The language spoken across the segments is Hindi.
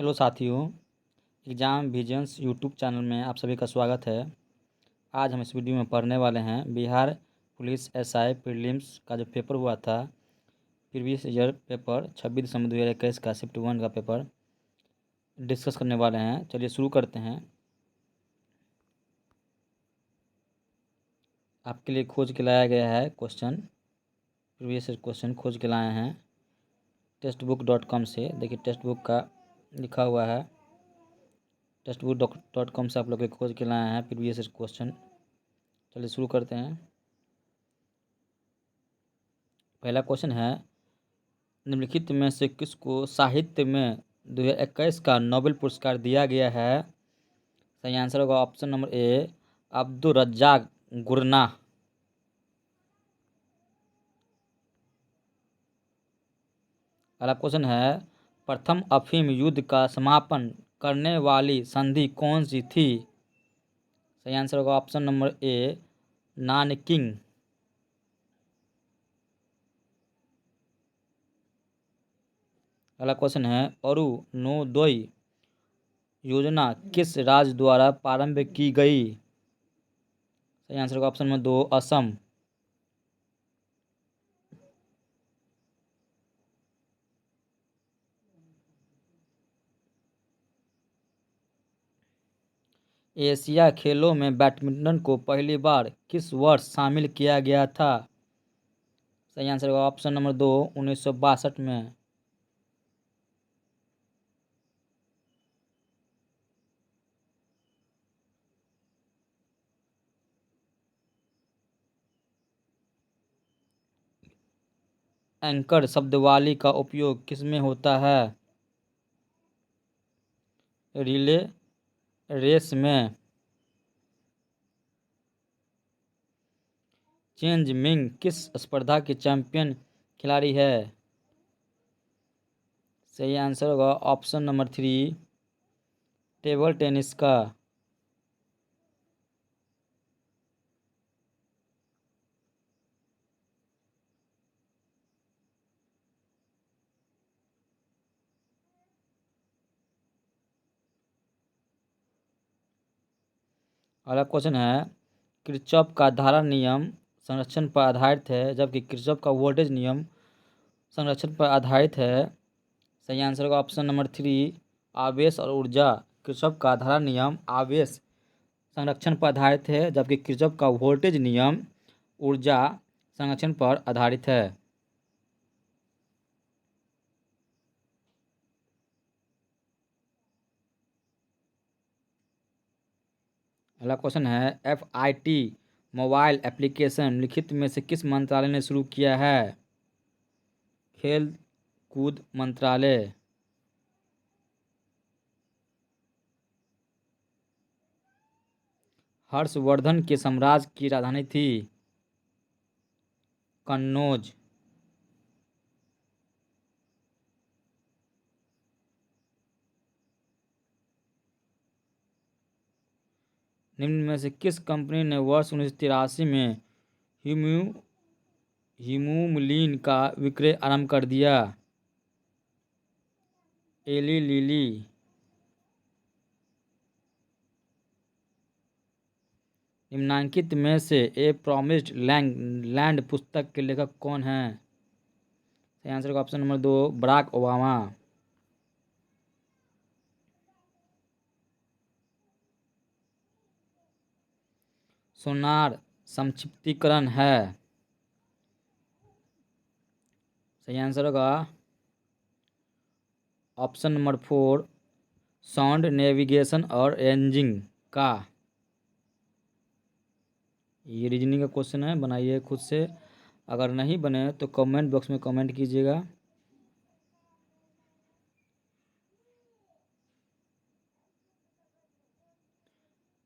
हेलो साथियों, एग्ज़ाम विजन्स यूट्यूब चैनल में आप सभी का स्वागत है। आज हम इस वीडियो में पढ़ने वाले हैं बिहार पुलिस एसआई प्रीलिम्स का जो पेपर हुआ था, प्रीवियस ईयर पेपर 26 दिसंबर 2021 का शिफ्ट 1 का पेपर डिस्कस करने वाले हैं। चलिए शुरू करते हैं। आपके लिए खोज के लाया गया है प्रीवियस ईयर क्वेश्चन खोज के लाए हैं textbook.com से। देखिए टेक्स्ट बुक का लिखा हुआ है, textbook.com से आप लोग के खोज के लाए हैं प्रीवियस ईयर क्वेश्चन। चलिए शुरू करते हैं। पहला क्वेश्चन है, निम्नलिखित में से किसको साहित्य में 2021 का नोबेल पुरस्कार दिया गया है? सही आंसर होगा option number A, Abdul Razzaq गुरना। अगला क्वेश्चन है, प्रथम अफीम युद्ध का समापन करने वाली संधि कौन सी थी? सही आंसर होगा ऑप्शन नंबर ए, नानकिंग। अगला क्वेश्चन है, अरुणोदय योजना किस राज्य द्वारा प्रारंभ की गई? सही आंसर होगा ऑप्शन नंबर 2, असम। एशिया खेलों में बैडमिंटन को पहली बार किस वर्ष शामिल किया गया था? सही आंसर होगा ऑप्शन नंबर 2, 1962 में। एंकर शब्दावली का उपयोग किसमें होता है? रिले रेस में। चेंज मिंग किस स्पर्धा की चैंपियन खिलाड़ी है? सही आंसर होगा ऑप्शन नंबर 3, टेबल टेनिस का। अगला क्वेश्चन है, किरचॉफ का धारा नियम संरक्षण पर आधारित है, जबकि किरचॉफ का वोल्टेज नियम संरक्षण पर आधारित है। सही आंसर होगा ऑप्शन नंबर 3, आवेश और ऊर्जा। किरचॉफ का धारा नियम आवेश संरक्षण पर आधारित है, जबकि किरचॉफ का वोल्टेज नियम ऊर्जा संरक्षण पर आधारित है। अगला क्वेश्चन है, FIT मोबाइल एप्लीकेशन लिखित में से किस मंत्रालय ने शुरू किया है? खेल कूद मंत्रालय। हर्षवर्धन के साम्राज्य की राजधानी थी कन्नौज। निम्न में से किस कंपनी ने वर्ष 1983 में हीमोलिन का विक्रय आरंभ कर दिया? Eli Lilly. निम्नांकित में से ए प्रॉमिस्ड लैंड पुस्तक के लेखक कौन हैं? सही आंसर का ऑप्शन नंबर 2, बराक ओबामा। सोनार संक्षिप्तीकरण है। सही आंसर होगा ऑप्शन नंबर 4, साउंड नेविगेशन और रेंजिंग का। ये रीजनिंग का क्वेश्चन है, बनाइए खुद से। अगर नहीं बने तो कमेंट बॉक्स में कमेंट कीजिएगा।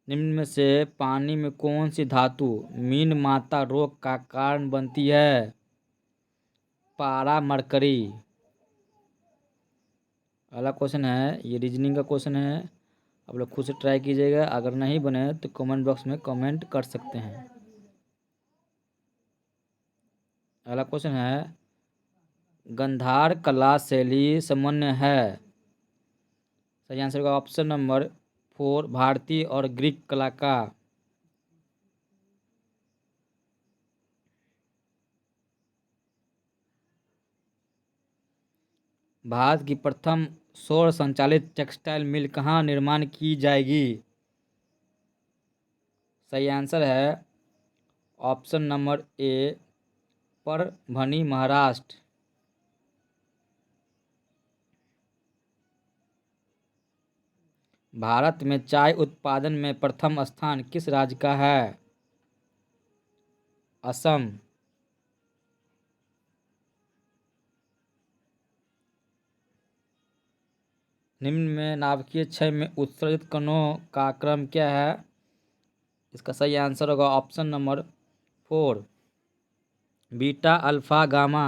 निम्न में से पानी में कौन सी धातु मीन माता रोग का कारण बनती है? पारा मरकरी। अगला क्वेश्चन है, ये रीजनिंग का क्वेश्चन है, आप लोग खुद से ट्राई कीजिएगा। अगर नहीं बने तो कमेंट बॉक्स में कमेंट कर सकते हैं। अगला क्वेश्चन है, गंधार कला शैली सामान्य है? सही आंसर होगा ऑप्शन नंबर 4 भारतीय और ग्रीक कला का। भारत की प्रथम सौर संचालित टेक्सटाइल मिल कहाँ निर्माण की जाएगी? सही आंसर है option number A Parbhani Maharashtra. Bharat में चाय उत्पादन में प्रथम स्थान किस राज्य का है? असम। निम्न में नाभिकीय क्षय में उत्सर्जित कणों का क्रम क्या है? इसका सही आंसर होगा option number 4 beta alpha gamma.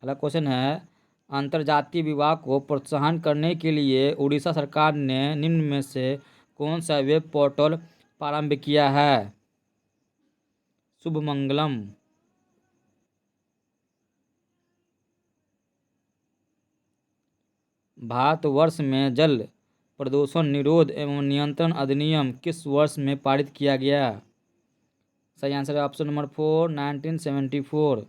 अगला क्वेश्चन है अंतर्जातीय विवाह को प्रोत्साहन करने के लिए उड़ीसा सरकार ने निम्न में से कौन सा वेब पोर्टल प्रारंभ किया है? शुभमंगलम। भारतवर्ष में जल प्रदूषण निरोध एवं नियंत्रण अधिनियम किस वर्ष में पारित किया गया? सही आंसर है ऑप्शन नंबर 4 1974।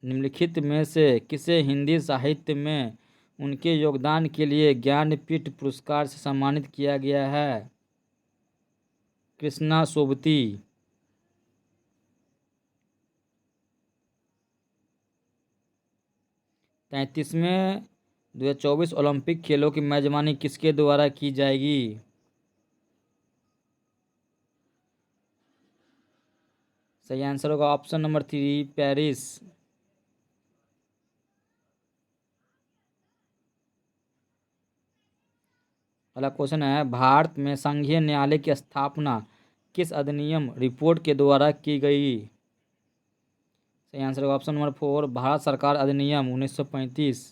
निम्नलिखित में से किसे हिंदी साहित्य में उनके योगदान के लिए ज्ञानपीठ पुरस्कार से सम्मानित किया गया है? कृष्णा सोबती। 33वें 2024 ओलंपिक खेलों की मेजबानी किसके द्वारा की जाएगी? सही आंसर होगा ऑप्शन नंबर 3 पेरिस। अगला क्वेश्चन है भारत में संघीय न्यायालय की स्थापना किस अधिनियम रिपोर्ट के द्वारा की गई? सही आंसर होगा ऑप्शन नंबर 4 भारत सरकार अधिनियम 1935।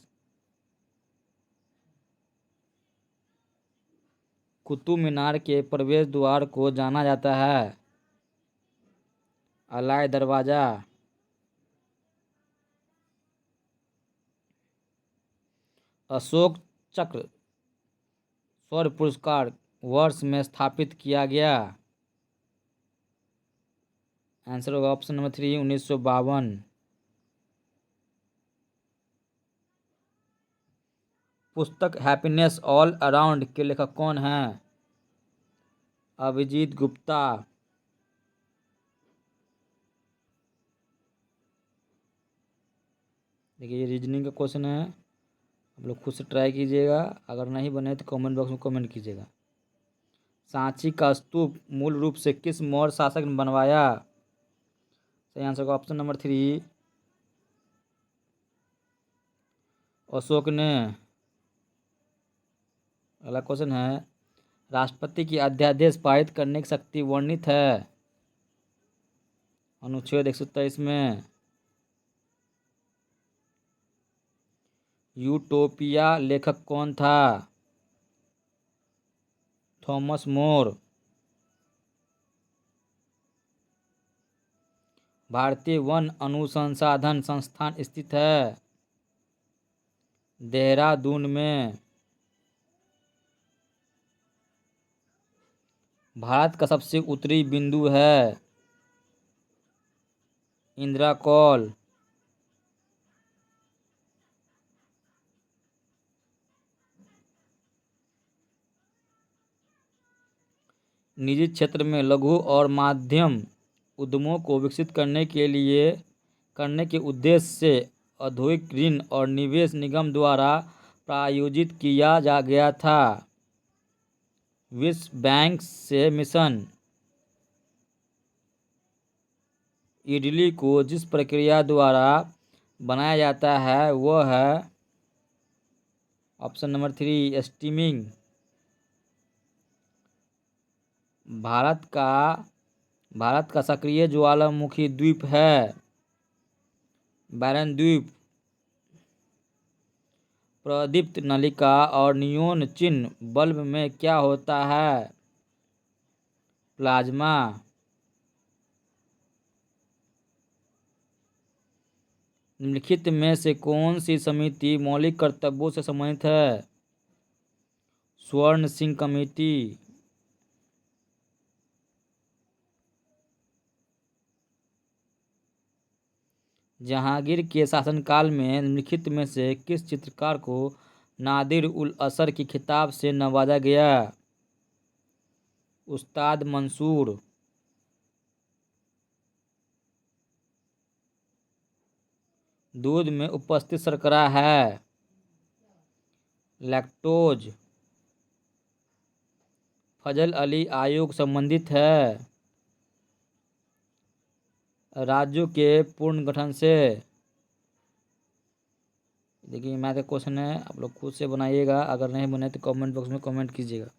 कुतुब मीनार के प्रवेश द्वार को जाना जाता है? अलाय दरवाजा। अशोक चक्र शौर्य पुरस्कार वर्ष में स्थापित किया गया? आंसर होगा ऑप्शन नंबर 3 1952। पुस्तक हैप्पीनेस ऑल अराउंड के लेखक कौन हैं? अभिजीत गुप्ता। देखिए ये रीजनिंग का क्वेश्चन है, आप लोग खुद से ट्राई कीजिएगा, अगर नहीं बने तो कमेंट बॉक्स में कमेंट कीजिएगा। सांची का स्तूप मूल रूप से किस मौर्य शासक ने बनवाया? सही आंसर का ऑप्शन नंबर 3 अशोक ने। अगला क्वेश्चन है राष्ट्रपति की अध्यादेश पारित करने की शक्ति वर्णित है? अनुच्छेद 123 में। यूटोपिया लेखक कौन था? Thomas More. भारतीय वन अनुसंधान संस्थान स्थित है? देहरादून में। भारत का सबसे उत्तरी बिंदु है? इंदिरा कौल। निजी क्षेत्र में लघु और माध्यम उद्यमों को विकसित करने के उद्देश्य से औद्योगिक ऋण और निवेश निगम द्वारा प्रायोजित किया गया था। विश्व बैंक से मिशन इडली को जिस प्रक्रिया द्वारा बनाया जाता है वह है ऑप्शन नंबर 3 स्टीमिंग। भारत का सक्रिय ज्वालामुखी द्वीप है? बैरन द्वीप। प्रदीप्त नलिका और नियोन चिन्ह बल्ब में क्या होता है? प्लाज्मा। निम्नलिखित में से कौन सी समिति मौलिक कर्तव्यों से संबंधित है? स्वर्ण सिंह कमेटी। जहांगीर के शासनकाल में निम्नलिखित में से किस चित्रकार को नादिर उल असर की खिताब से नवाजा गया? उस्ताद मंसूर। दूध में उपस्थित शर्करा है लैक्टोज। फजल अली आयोग संबंधित है राज्यों के पुनर्गठन से। देखिए मैथ का क्वेश्चन है, आप लोग खुद से बनाइएगा, अगर नहीं बने तो कमेंट बॉक्स में कमेंट कीजिएगा।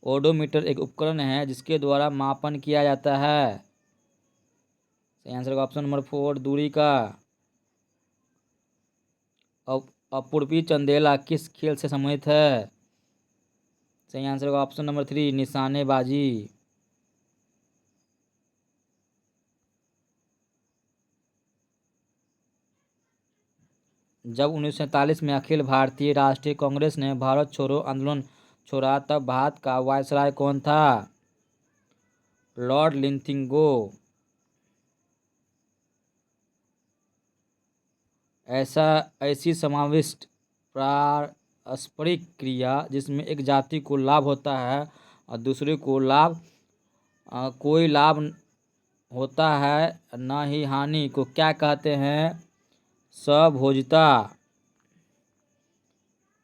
ओडोमीटर एक उपकरण है जिसके द्वारा मापन किया जाता है। सही आंसर का ऑप्शन नंबर 4 दूरी का। अपूर्वी चंदेला किस खेल से संबंधित है? सही आंसर का ऑप्शन नंबर 3 निशानेबाजी। जब 1947 में अखिल भारतीय राष्ट्रीय कांग्रेस ने भारत छोड़ो आंदोलन छोड़ा तब भारत का वायसराय कौन था? लॉर्ड लिंथिंगो। ऐसी समाविष्ट पारस्परिक क्रिया जिसमें एक जाति को लाभ होता है और दूसरे को कोई लाभ होता है न ही हानि को क्या कहते हैं? सभोजिता।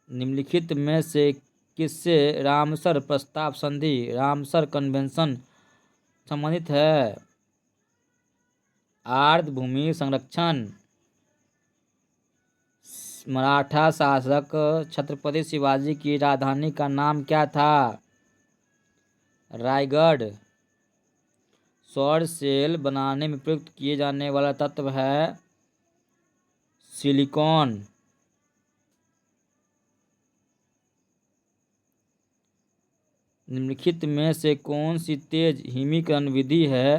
निम्नलिखित में से किससे रामसर प्रस्ताव संधि रामसर कन्वेंशन संबंधित है? आर्द्र भूमि संरक्षण। मराठा शासक छत्रपति शिवाजी की राजधानी का नाम क्या था? रायगढ़। सौर सेल बनाने में प्रयुक्त किए जाने वाला तत्व है सिलिकॉन। निम्नलिखित में से कौन सी तेज हिमीकरण विधि है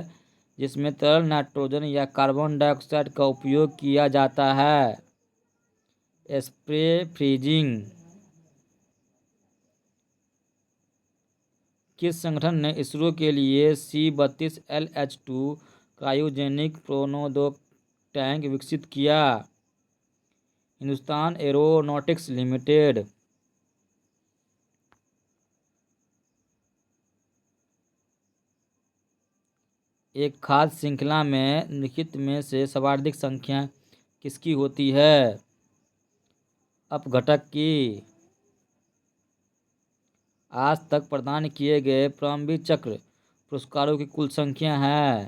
जिसमें तरल नाइट्रोजन या कार्बन डाइऑक्साइड का उपयोग किया जाता है? Spray freezing. किस संगठन ने इसरो के लिए C-32 क्रायोजेनिक प्रोनोदोक टैंक विकसित किया? Hindustan aeronautics limited. एक खाद्य श्रृंखला में निम्नलिखित में से सर्वाधिक संख्या किसकी होती है? अपघटक की। आज तक प्रदान किए गए परमवीर चक्र पुरस्कारों की कुल संख्या है?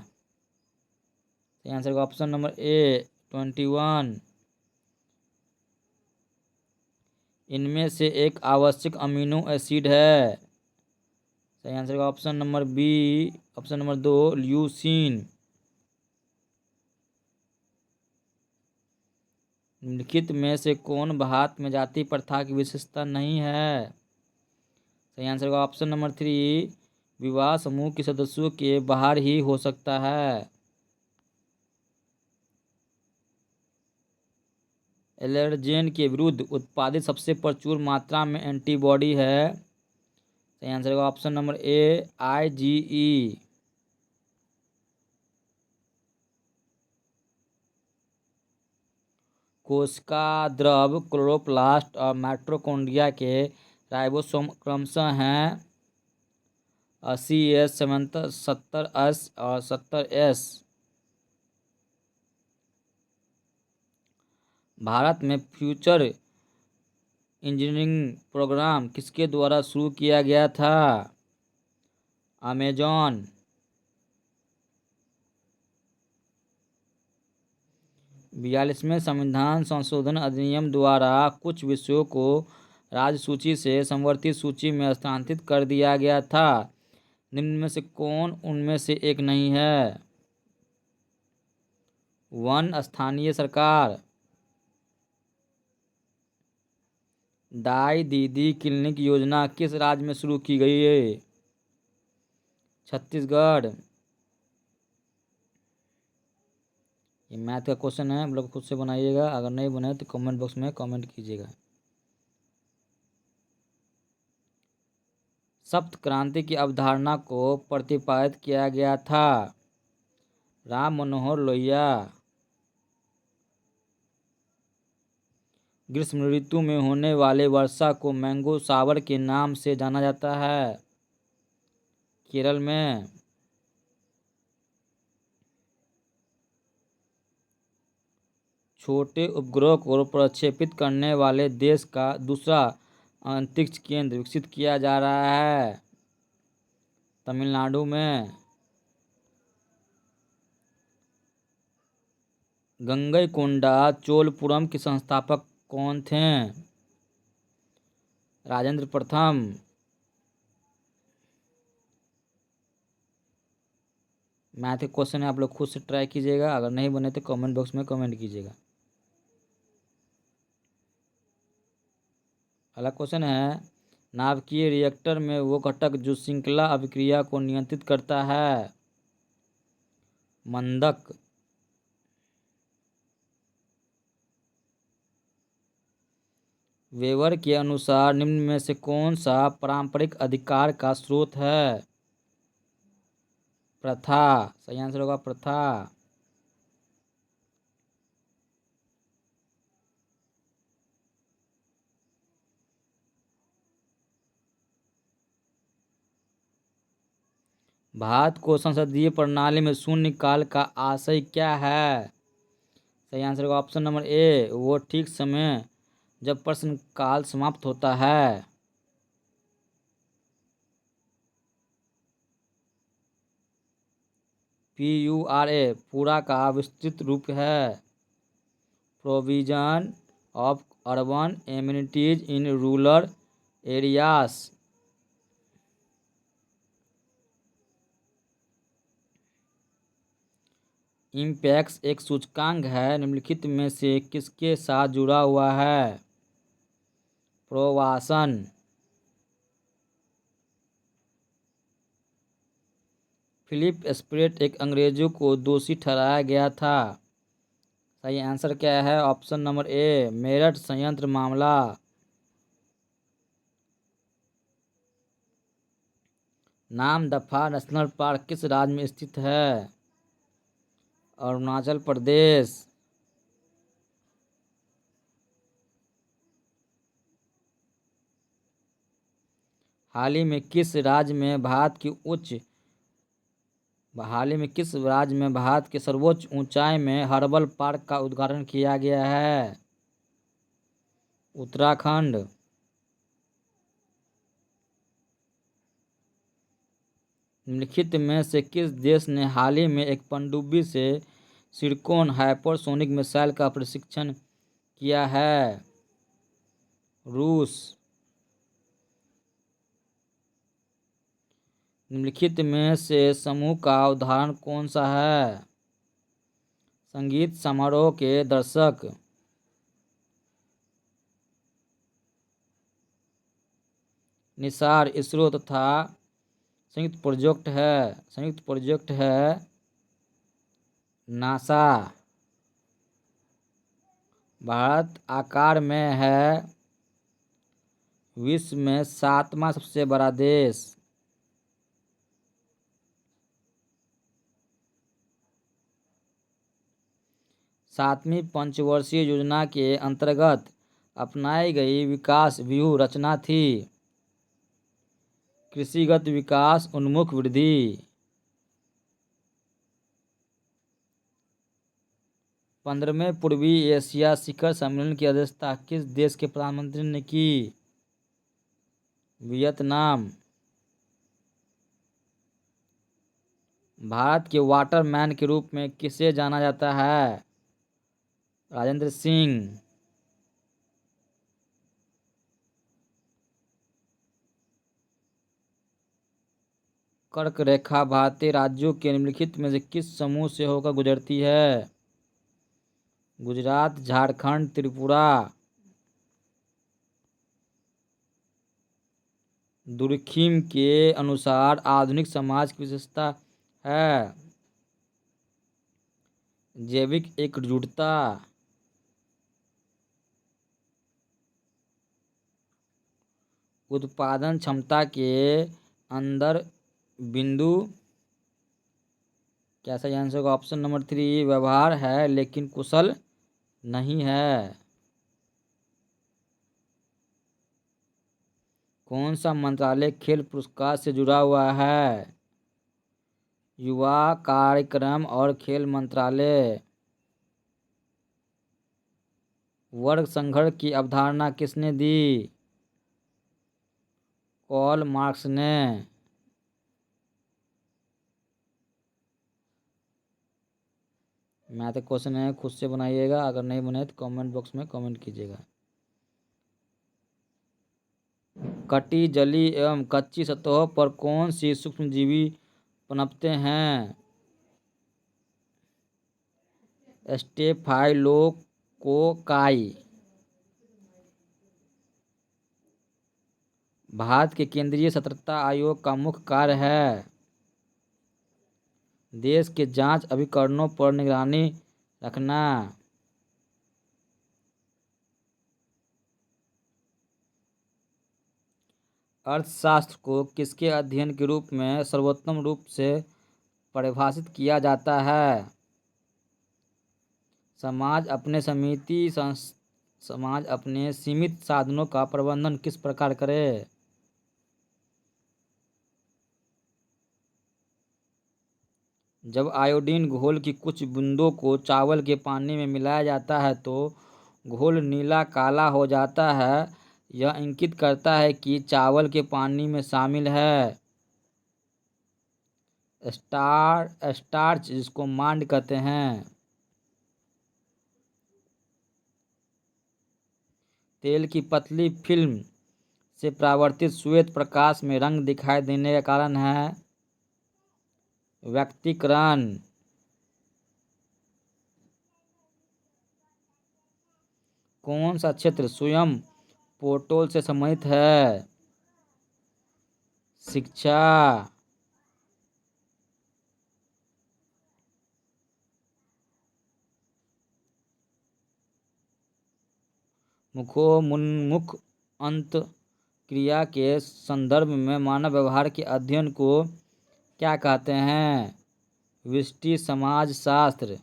सही आंसर का ऑप्शन नंबर ए 21। इनमें से एक आवश्यक अमीनो एसिड है? सही आंसर का option number B option number 2 leucine. निम्नलिखित में से कौन भारत में जाति प्रथा की विशेषता नहीं है? सही आंसर का ऑप्शन नंबर 3 विवाह समूह के सदस्यों के बाहर ही हो सकता है। एलर्जेन के विरुद्ध उत्पादित सबसे प्रचुर मात्रा में एंटीबॉडी है? सही आंसर का ऑप्शन नंबर ए IgE। कोशिका द्रव क्लोरोप्लास्ट और माइटोकॉन्ड्रिया के राइबोसोम क्रमशः हैं CS 70S और 70S। भारत में फ्यूचर इंजीनियरिंग प्रोग्राम किसके द्वारा शुरू किया गया था? अमेजॉन। 42वें संविधान संशोधन अधिनियम द्वारा कुछ विषयों को राज्य सूची से संवर्धित सूची में स्थानांतरित कर दिया गया था। निम्न में से कौन उनमें से एक नहीं है? 1 स्थानीय सरकार। दाई दीदी क्लिनिक योजना किस राज्य में शुरू की गई है? छत्तीसगढ़। ये मैथ का क्वेश्चन है, आप लोग खुद से बनाइएगा, अगर नहीं बनाए तो कमेंट बॉक्स में कमेंट कीजिएगा। सप्त क्रांति की अवधारणा को प्रतिपादित किया गया था? राम मनोहर लोहिया। ग्रीष्म ऋतु में होने वाले वर्षा को मैंगो शावर के नाम से जाना जाता है? केरल में। छोटे उपग्रह को प्रक्षेपित करने वाले देश का दूसरा अंतरिक्ष केंद्र विकसित किया जा रहा है? तमिलनाडु में। गंगईकोंडा चोलपुरम के संस्थापक कौन थे? राजेंद्र प्रथम। मैथ के क्वेश्चन है, आप लोग खुद से ट्राई कीजिएगा, अगर नहीं बने तो कमेंट बॉक्स में कमेंट कीजिएगा। अगला क्वेश्चन है, नाभिकीय रिएक्टर में वो घटक जो श्रृंखला अभिक्रिया को नियंत्रित करता है? मंदक। वेबर के अनुसार निम्न में से कौन सा पारंपरिक अधिकार का स्रोत है? प्रथा। सही आंसर होगा प्रथा। भारत को संसदीय प्रणाली में शून्यकाल का आशय क्या है? सही आंसर होगा ऑप्शन नंबर ए, वो ठीक समय जब प्रश्नकाल समाप्त होता है। PURA पूरा का विस्तृत रूप है? Provision of urban amenities in rural areas. Impex एक सूचकांक है, निम्नलिखित में से किसके साथ जुड़ा हुआ है? प्रवासन। फिलिप स्प्रेट एक अंग्रेजों को दोषी ठहराया गया था? सही आंसर क्या है? ऑप्शन नंबर ए, मेरठ संयंत्र मामला। नामदफा नेशनल पार्क किस राज्य में स्थित है? अरुणाचल प्रदेश। हाल ही में किस राज्य में भारत के सर्वोच्च ऊंचाई में हर्बल पार्क का उद्घाटन किया गया है? उत्तराखंड। निम्नलिखित में से किस देश ने हाल ही में एक पनडुब्बी से सिरकोन हाइपरसोनिक मिसाइल का परीक्षण किया है? रूस। निम्नलिखित में से समूह का उदाहरण कौन सा है? संगीत समारोह के दर्शक। निसार इसरो तथा संयुक्त प्रोजेक्ट है नासा। भारत आकार में है विश्व में 7वां सबसे बड़ा देश। सातवीं पंचवर्षीय योजना के अंतर्गत अपनाई गई विकास व्यूह रचना थी? कृषिगत विकास उन्मुख वृद्धि। 15वें पूर्वी एशिया शिखर सम्मेलन की अध्यक्षता किस देश के प्रधानमंत्री ने की? वियतनाम। भारत के वाटरमैन के रूप में किसे जाना जाता है? राजेंद्र सिंह। कर्क रेखा भारतीय राज्यों के निम्नलिखित में से किस समूह से होकर गुजरती है? गुजरात, झारखंड, त्रिपुरा। दुर्खिम के अनुसार आधुनिक समाज की विशेषता है जैविक एकजुटता, उत्पादन क्षमता के अंदर बिंदु। क्या सही आंसर होगा? ऑप्शन नंबर 3 व्यवहार है लेकिन कुशल नहीं है। कौन सा मंत्रालय खेल पुरस्कार से जुड़ा हुआ है? युवा कार्यक्रम और खेल मंत्रालय। वर्ग संघर्ष की अवधारणा किसने दी? कार्ल मार्क्स ने। मैथ क्वेश्चन है, खुद से बनाइएगा, अगर नहीं बने तो कमेंट बॉक्स में कमेंट कीजिएगा। कटी, जली एवं कच्ची सतहों पर कौन सी सूक्ष्मजीवी पनपते हैं? स्टेफाइलोकोकाई। भारत के केंद्रीय सतर्कता आयोग का मुख्य कार्य है देश के जांच अभिकरणों पर निगरानी रखना। अर्थशास्त्र को किसके अध्ययन के रूप में सर्वोत्तम रूप से परिभाषित किया जाता है? समाज अपने सीमित साधनों का प्रबंधन किस प्रकार करे? जब आयोडीन घोल की कुछ बूंदों को चावल के पानी में मिलाया जाता है तो घोल नीला काला हो जाता है। यह इंगित करता है कि चावल के पानी में शामिल है स्टार्च, जिसको मांड कहते हैं। तेल की पतली फिल्म से परावर्तित श्वेत प्रकाश में रंग दिखाई देने का कारण है व्यक्तीकरण। कौन सा क्षेत्र स्वयं पोर्टल से संबंधित है? शिक्षा। मुखोन्मुख अंत क्रिया के संदर्भ में मानव व्यवहार के अध्ययन को क्या कहते हैं? व्यष्टि समाजशास्त्र।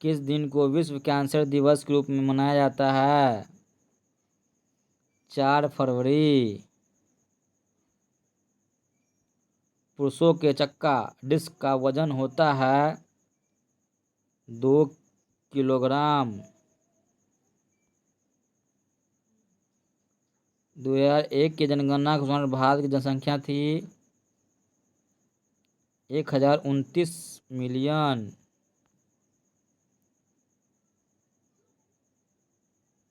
किस दिन को विश्व कैंसर दिवस के रूप में मनाया जाता है? 4 फरवरी। पुरुषों के चक्का डिस्क का वजन होता है 2 किलोग्राम। 2001 की जनगणना के अनुसार भारत की जनसंख्या थी 1029 मिलियन।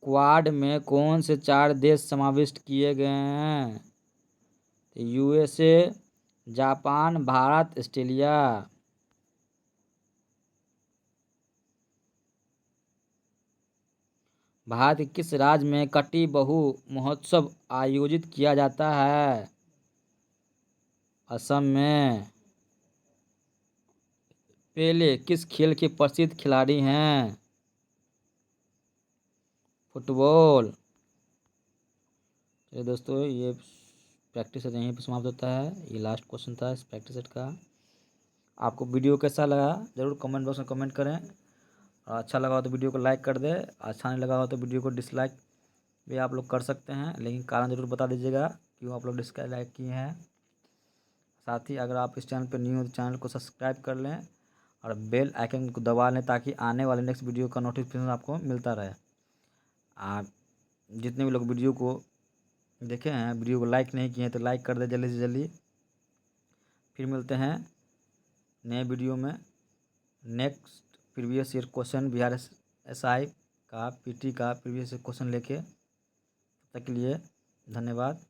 क्वाड में कौन से 4 देश समाविष्ट किए गए हैं? USA, Japan, Bharat, Australia. Bharat के किस राज्य में कटी बहु महोत्सव आयोजित किया जाता है? असम में। पेले किस खेल के प्रसिद्ध खिलाड़ी हैं? फुटबॉल। चलिए दोस्तों, ये प्रैक्टिस सेट यहीं पर समाप्त होता है। ये लास्ट क्वेश्चन था इस प्रैक्टिस सेट का। आपको वीडियो कैसा लगा ज़रूर कमेंट बॉक्स में कमेंट करें, और अच्छा लगा हो तो वीडियो को लाइक कर दें, अच्छा नहीं लगा हो तो वीडियो को डिसलाइक भी आप लोग कर सकते हैं, लेकिन कारण ज़रूर बता दीजिएगा क्यों आप लोग डिसलाइक किए हैं। साथ ही अगर आप इस चैनल पर न्यू हो तो चैनल को सब्सक्राइब कर लें और बेल आइकन को दबा लें ताकि आने वाले नेक्स्ट वीडियो का नोटिफिकेशन आपको मिलता रहे। आप जितने भी लोग वीडियो को देखे हैं, वीडियो को लाइक नहीं किए हैं तो लाइक कर दें जल्दी से जल्दी। फिर मिलते हैं नए वीडियो में next previous year question Bihar SI का PT का प्रीवियस ईयर क्वेश्चन लेके। तब तक के लिए धन्यवाद।